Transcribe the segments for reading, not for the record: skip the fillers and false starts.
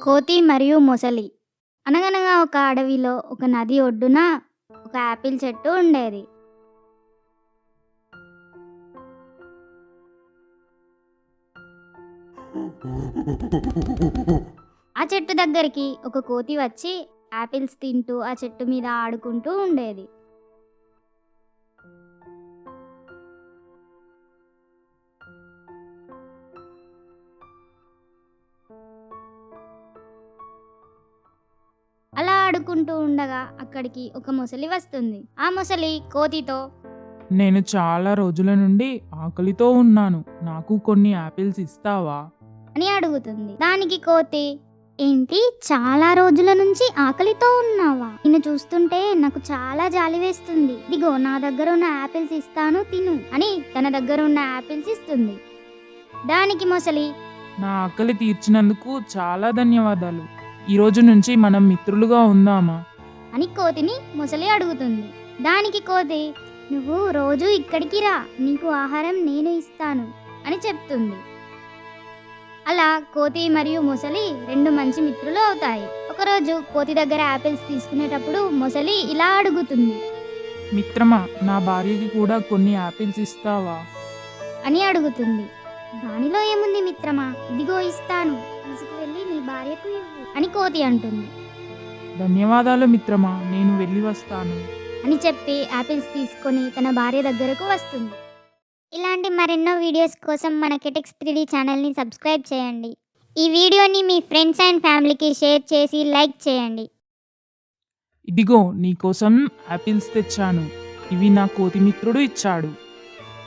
కోతి మరియు మొసలి. అనగనగా ఒక అడవిలో ఒక నది ఒడ్డున ఒక యాపిల్ చెట్టు ఉండేది. ఆ చెట్టు దగ్గరికి ఒక కోతి వచ్చి యాపిల్స్ తింటూ ఆ చెట్టు మీద ఆడుకుంటూ ఉండేది. అలా ఆడుకుంటూ ఉండగా అక్కడికి ఒక మొసలి వస్తుంది. ఆ మొసలి కోతితో నేను చాలా రోజుల నుండి ఆకలితో ఉన్నాను. నాకు కొన్ని యాపిల్స్ ఇస్తావా? అని అడుగుతుంది. దానికి కోతి, ఏంటి చాలా రోజుల నుంచి ఆకలితో ఉన్నావా? నిన్ను చూస్తుంటే నాకు చాలా జాలి వేస్తుంది. ఇదిగో నా దగ్గర ఉన్న యాపిల్స్ ఇస్తాను, తిను అని తన దగ్గర ఉన్న యాపిల్స్ ఇస్తుంది. దానికి మొసలి, నా ఆకలి తీర్చినందుకు చాలా ధన్యవాదాలు. ఈ రోజు నుంచి మనం మిత్రులుగా ఉందామా? అని కోతిని మొసలి అడుగుతుంది. దానికి కోతి, నువ్వు రోజు ఇక్కడికి రా, నీకు ఆహారం నేను ఇస్తాను అని చెప్తుంది. అలా కోతి మరియు మొసలి రెండు మంచి మిత్రులు అవుతాయి. ఒకరోజు కోతి దగ్గర యాపిల్స్ తీసుకునేటప్పుడు మొసలి ఇలా అడుగుతుంది. మిత్రమా, నా భార్యకి కూడా కొన్ని యాపిల్స్ ఇస్తావా? అని అడుగుతుంది. దానిలో ఏముంది మిత్రమా, ఇదిగో ఇస్తాను, తీసుకువెళ్ళి నీ భార్యకు ఇవ్వు అని కోతి అంటుంది. ధన్యవాదాలు మిత్రమా, నేను వెళ్ళి వస్తాను అని చెప్పి యాపిల్స్ తీసుకొని తన భార్య దగ్గరకు వస్తుంది. ఇలాంటి మరెన్నో వీడియోస్ కోసం మన కెటెక్స్ 3D ఛానల్ని సబ్స్క్రైబ్ చేయండి. ఈ వీడియోని మీ ఫ్రెండ్స్ అండ్ ఫ్యామిలీకి షేర్ చేసి లైక్ చేయండి. ఇదిగో నీకోసం యాపిల్స్ తెచ్చాను. ఇవి నా కోతి మిత్రుడు ఇచ్చాడు.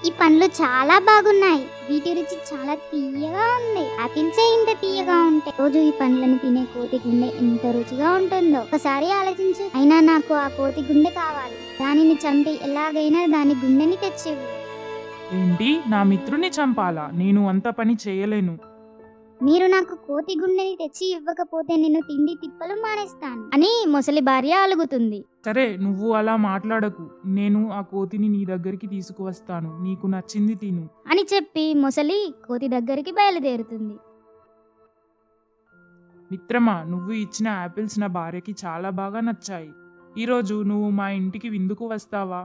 ఈ పండ్లు చాలా బాగున్నాయి. వీటి రుచి చాలా తీయగా ఉంది. యాపిల్సే ఇంత తీయగా ఉంటాయి. రోజు ఈ పండ్లను తినే కోతి గుండె ఎంత రుచిగా ఉంటుందో ఒకసారి ఆలోచించు. అయినా నాకు ఆ కోతి గుండె కావాలి. దానిని చంపి ఎలాగైనా దాని గుండెని తెచ్చివ్వు. ఏంటి, నా మిత్రుని చంపాలా? నేను అంత పని చేయలేను. మీరు నాకు కోతి గుండెని తెచ్చి ఇవ్వకపోతే నేను తిండి తిప్పలు మానేస్తాను అని మొసలి భార్య అలుగుతుంది. సరే, నువ్వు అలా మాట్లాడకు. నేను ఆ కోతిని నీ దగ్గరికి తీసుకువస్తాను. నీకు నచ్చింది తిను అని చెప్పి మొసలి కోతి దగ్గరికి బయలుదేరుతుంది. మిత్రమా, నువ్వు ఇచ్చిన యాపిల్స్ నా భార్యకి చాలా బాగా నచ్చాయి. ఈరోజు నువ్వు మా ఇంటికి విందుకు వస్తావా?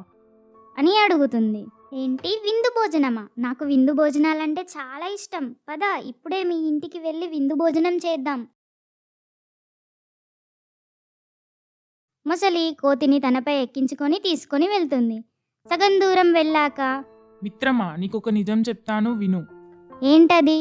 అని అడుగుతుంది. ఏంటి, విందు భోజనమా? నాకు విందు భోజనాలంటే చాలా ఇష్టం. పద, ఇప్పుడే మీ ఇంటికి వెళ్ళి విందు భోజనం చేద్దాం. మొసలి కోతిని తనపై ఎక్కించుకొని తీసుకొని వెళ్తుంది. సగం దూరం వెళ్ళాక, మిత్రమా, నీకొక నిజం చెప్తాను, విను. ఏంటది?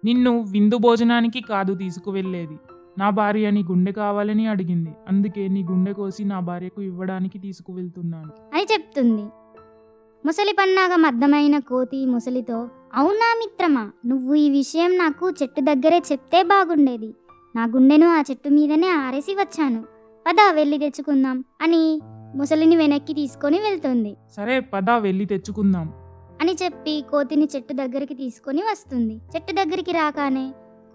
నిన్ను విందు భోజనానికి కాదు తీసుకువెళ్ళేది. నా భార్య నీ గుండె కావాలని అడిగింది. అందుకే నీ గుండె కోసి నా భార్యకు ఇవ్వడానికి తీసుకువెళ్తున్నాను అని చెప్తుంది. మొసలి పన్నాగం అర్థమైన కోతి మొసలితో, అవునా మిత్రమా, నువ్వు ఈ విషయం నాకు చెట్టు దగ్గరే చెప్తే బాగుండేది. నా గుండెను ఆ చెట్టు మీదనే ఆరేసి వచ్చాను. పద వెళ్ళి తెచ్చుకుందాం అని మొసలిని వెనక్కి తీసుకొని వెళ్తుంది. సరే పద, వెళ్ళి తెచ్చుకుందాం అని చెప్పి కోతిని చెట్టు దగ్గరికి తీసుకొని వస్తుంది. చెట్టు దగ్గరికి రాగానే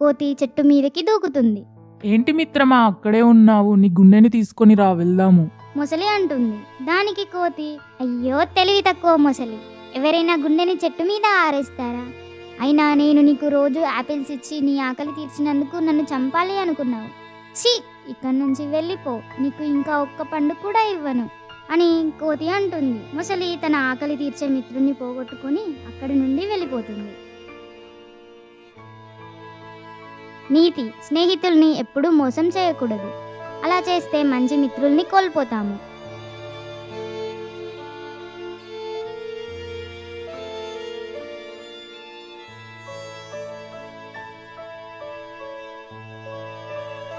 కోతి చెట్టు మీదకి దూకుతుంది. ఏంటి మిత్రమా, అక్కడే ఉన్నావు? నీ గుండెని తీసుకొని రా, వెళ్దాము మొసలి అంటుంది. దానికి కోతి, అయ్యో తెలివి తక్కువ మొసలి, ఎవరైనా గుండెని చెట్టు మీద ఆరేస్తారా? అయినా నేను నీకు రోజు యాపిల్స్ ఇచ్చి నీ ఆకలి తీర్చినందుకు నన్ను చంపాలి అనుకున్నావు. ఛీ, ఇక్కడి నుంచి వెళ్ళిపో, నీకు ఇంకా ఒక్క పండు కూడా ఇవ్వను అని కోతి అంటుంది. మొసలి తన ఆకలి తీర్చే మిత్రుని పోగొట్టుకొని అక్కడి నుండి వెళ్ళిపోతుంది. నీతి: స్నేహితుల్ని ఎప్పుడూ మోసం చేయకూడదు. అలా చేస్తే మంచి మిత్రుల్ని కోల్పోతాము.